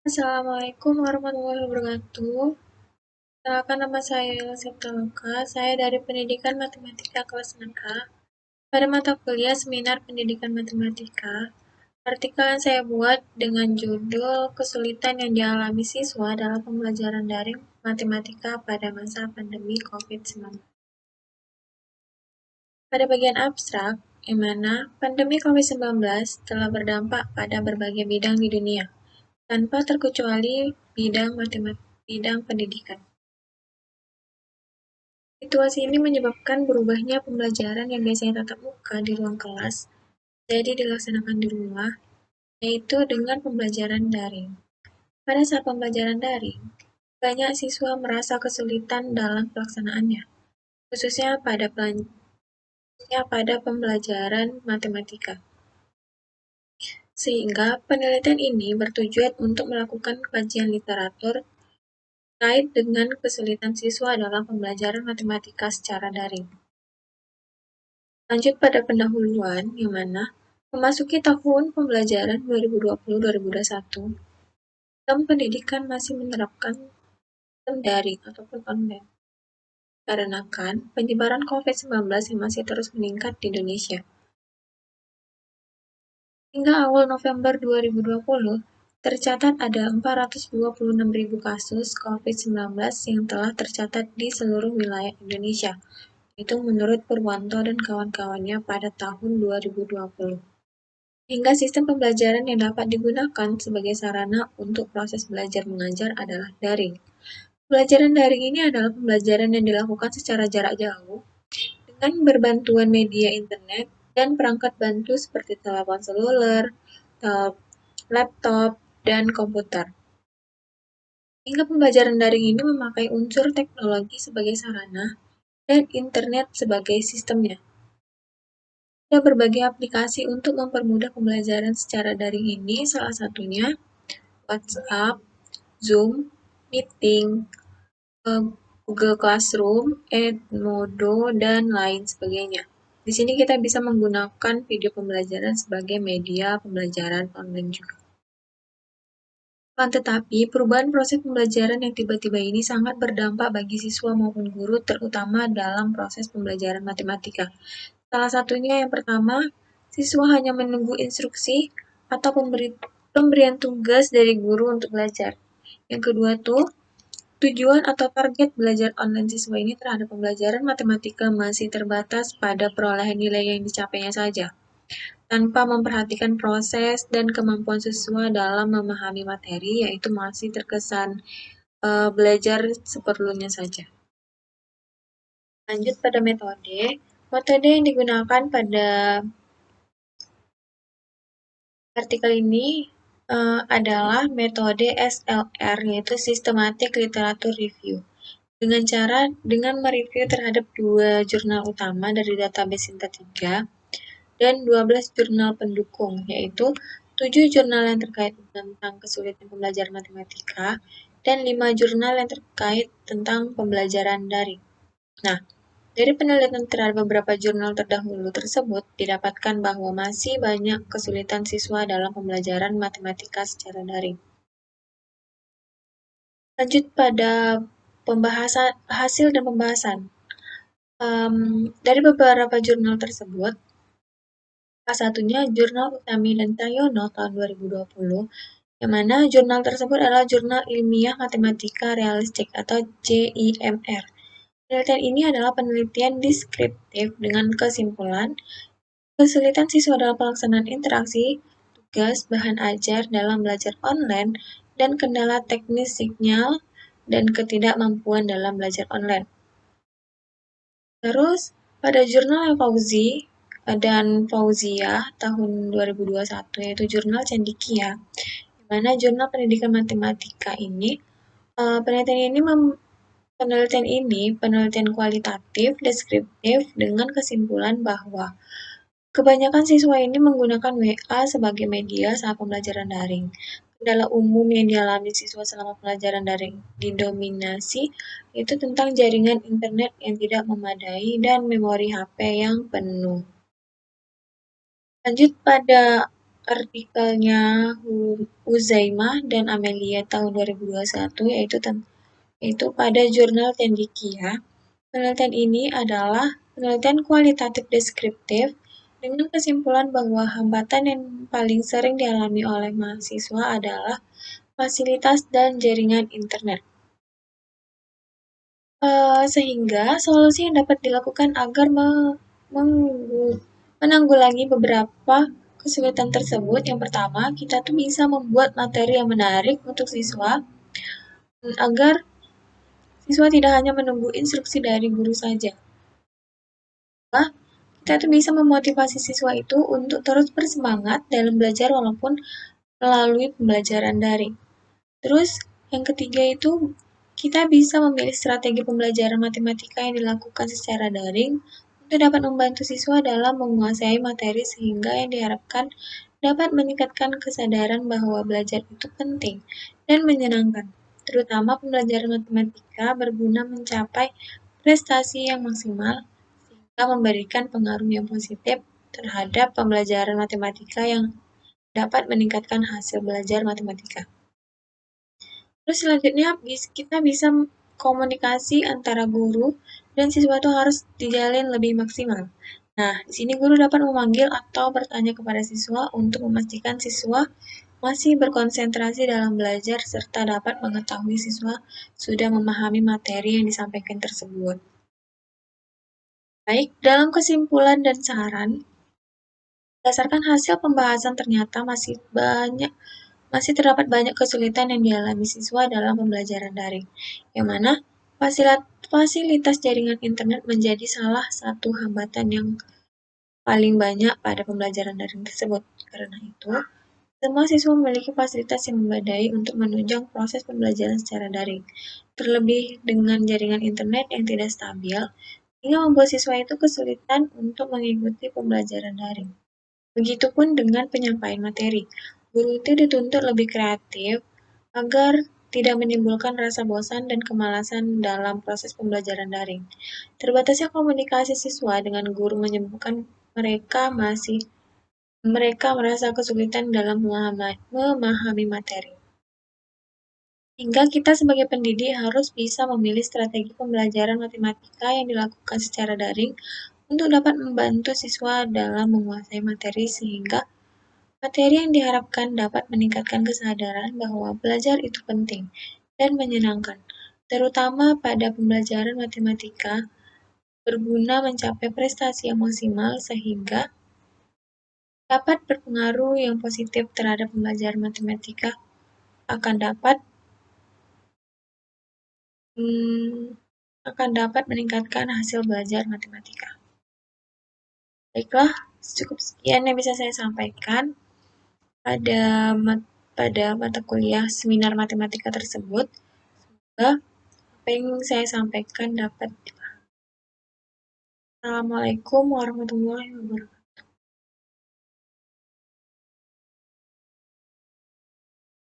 Assalamualaikum warahmatullahi wabarakatuh. Perkenalkan nama saya Ella Septaloka. Saya dari Pendidikan Matematika kelas 6A. Pada mata kuliah Seminar Pendidikan Matematika, artikel yang saya buat dengan judul Kesulitan yang dialami siswa dalam pembelajaran daring matematika pada masa pandemi COVID-19. Pada bagian abstrak, yang mana pandemi COVID-19 telah berdampak pada berbagai bidang di dunia, tanpa terkecuali bidang pendidikan. Situasi ini menyebabkan berubahnya pembelajaran yang biasanya tatap muka di ruang kelas jadi dilaksanakan di rumah, yaitu dengan pembelajaran daring. Pada saat pembelajaran daring, banyak siswa merasa kesulitan dalam pelaksanaannya, khususnya pada pembelajaran matematika. Sehingga penelitian ini bertujuan untuk melakukan kajian literatur terkait dengan kesulitan siswa dalam pembelajaran matematika secara daring. Lanjut pada pendahuluan, yang mana memasuki tahun pembelajaran 2020-2021, sistem pendidikan masih menerapkan sistem daring ataupun online, karena penyebaran COVID-19 yang masih terus meningkat di Indonesia. Hingga awal November 2020, tercatat ada 426.000 kasus COVID-19 yang telah tercatat di seluruh wilayah Indonesia. Itu menurut Purwanto dan kawan-kawannya pada tahun 2020. Hingga sistem pembelajaran yang dapat digunakan sebagai sarana untuk proses belajar mengajar adalah daring. Pembelajaran daring ini adalah pembelajaran yang dilakukan secara jarak jauh dengan berbantuan media internet dan perangkat bantu seperti telepon seluler, laptop, dan komputer. Hingga pembelajaran daring ini memakai unsur teknologi sebagai sarana dan internet sebagai sistemnya. Ada berbagai aplikasi untuk mempermudah pembelajaran secara daring ini, salah satunya WhatsApp, Zoom, Meeting, Google Classroom, Edmodo, dan lain sebagainya. Di sini kita bisa menggunakan video pembelajaran sebagai media pembelajaran online juga. Tetapi, perubahan proses pembelajaran yang tiba-tiba ini sangat berdampak bagi siswa maupun guru, terutama dalam proses pembelajaran matematika. Salah satunya yang pertama, siswa hanya menunggu instruksi atau pemberian tugas dari guru untuk belajar. Yang kedua tuh, tujuan atau target belajar online siswa ini terhadap pembelajaran matematika masih terbatas pada perolehan nilai yang dicapainya saja, tanpa memperhatikan proses dan kemampuan siswa dalam memahami materi, yaitu masih terkesan belajar seperlunya saja. Lanjut pada metode. Metode yang digunakan pada artikel ini adalah metode SLR, yaitu Systematic Literature Review. Dengan mereview terhadap 2 jurnal utama dari database Sinta 3 dan 12 jurnal pendukung, yaitu 7 jurnal yang terkait tentang kesulitan pembelajaran matematika dan 5 jurnal yang terkait tentang pembelajaran daring. Nah, dari penelitian terhadap beberapa jurnal terdahulu tersebut, didapatkan bahwa masih banyak kesulitan siswa dalam pembelajaran matematika secara daring. Lanjut pada hasil dan pembahasan. Dari beberapa jurnal tersebut, salah satunya Jurnal Utami dan Cahyono tahun 2020, yang mana jurnal tersebut adalah Jurnal Ilmiah Matematika Realistik atau JIMR. Penelitian ini adalah penelitian deskriptif dengan kesimpulan kesulitan siswa dalam pelaksanaan interaksi, tugas, bahan ajar dalam belajar online, dan kendala teknis sinyal dan ketidakmampuan dalam belajar online. Terus, pada jurnal Fauzi dan Fauzia tahun 2021, yaitu jurnal Cendikia, di mana jurnal pendidikan matematika ini, penelitian kualitatif, deskriptif, dengan kesimpulan bahwa kebanyakan siswa ini menggunakan WA sebagai media saat pembelajaran daring. Kendala umum yang dialami siswa selama pembelajaran daring didominasi itu tentang jaringan internet yang tidak memadai dan memori HP yang penuh. Lanjut pada artikelnya Uzaimah dan Amelia tahun 2021, yaitu pada jurnal Tendikia. Penelitian ini adalah penelitian kualitatif deskriptif dengan kesimpulan bahwa hambatan yang paling sering dialami oleh mahasiswa adalah fasilitas dan jaringan internet. Sehingga solusi yang dapat dilakukan agar menanggulangi beberapa kesulitan tersebut, yang pertama, kita tuh bisa membuat materi yang menarik untuk siswa, agar siswa tidak hanya menunggu instruksi dari guru saja. Kita tuh bisa memotivasi siswa itu untuk terus bersemangat dalam belajar walaupun melalui pembelajaran daring. Terus, yang ketiga itu kita bisa memilih strategi pembelajaran matematika yang dilakukan secara daring untuk dapat membantu siswa dalam menguasai materi sehingga yang diharapkan dapat meningkatkan kesadaran bahwa belajar itu penting dan menyenangkan. Terutama pembelajaran matematika berguna mencapai prestasi yang maksimal sehingga memberikan pengaruh yang positif terhadap pembelajaran matematika yang dapat meningkatkan hasil belajar matematika. Terus selanjutnya kita bisa komunikasi antara guru dan siswa itu harus dijalin lebih maksimal. Nah, di sini guru dapat memanggil atau bertanya kepada siswa untuk memastikan siswa masih berkonsentrasi dalam belajar serta dapat mengetahui siswa sudah memahami materi yang disampaikan tersebut. Baik, dalam kesimpulan dan saran, berdasarkan hasil pembahasan ternyata masih terdapat banyak kesulitan yang dialami siswa dalam pembelajaran daring, yang mana fasilitas jaringan internet menjadi salah satu hambatan yang paling banyak pada pembelajaran daring tersebut. Karena itu, semua siswa memiliki fasilitas yang memadai untuk menunjang proses pembelajaran secara daring. Terlebih dengan jaringan internet yang tidak stabil, hingga membuat siswa itu kesulitan untuk mengikuti pembelajaran daring. Begitupun dengan penyampaian materi. Guru itu dituntut lebih kreatif agar tidak menimbulkan rasa bosan dan kemalasan dalam proses pembelajaran daring. Terbatasnya komunikasi siswa dengan guru menyebabkan mereka merasa kesulitan dalam memahami materi. Hingga kita sebagai pendidik harus bisa memilih strategi pembelajaran matematika yang dilakukan secara daring untuk dapat membantu siswa dalam menguasai materi sehingga materi yang diharapkan dapat meningkatkan kesadaran bahwa belajar itu penting dan menyenangkan, terutama pada pembelajaran matematika, berguna mencapai prestasi yang maksimal sehingga dapat berpengaruh yang positif terhadap pembelajaran matematika akan dapat hmm, akan dapat meningkatkan hasil belajar matematika. Baiklah, cukup sekian yang bisa saya sampaikan pada pada mata kuliah seminar matematika tersebut. Semoga apa yang saya sampaikan dapat. Assalamualaikum warahmatullahi wabarakatuh.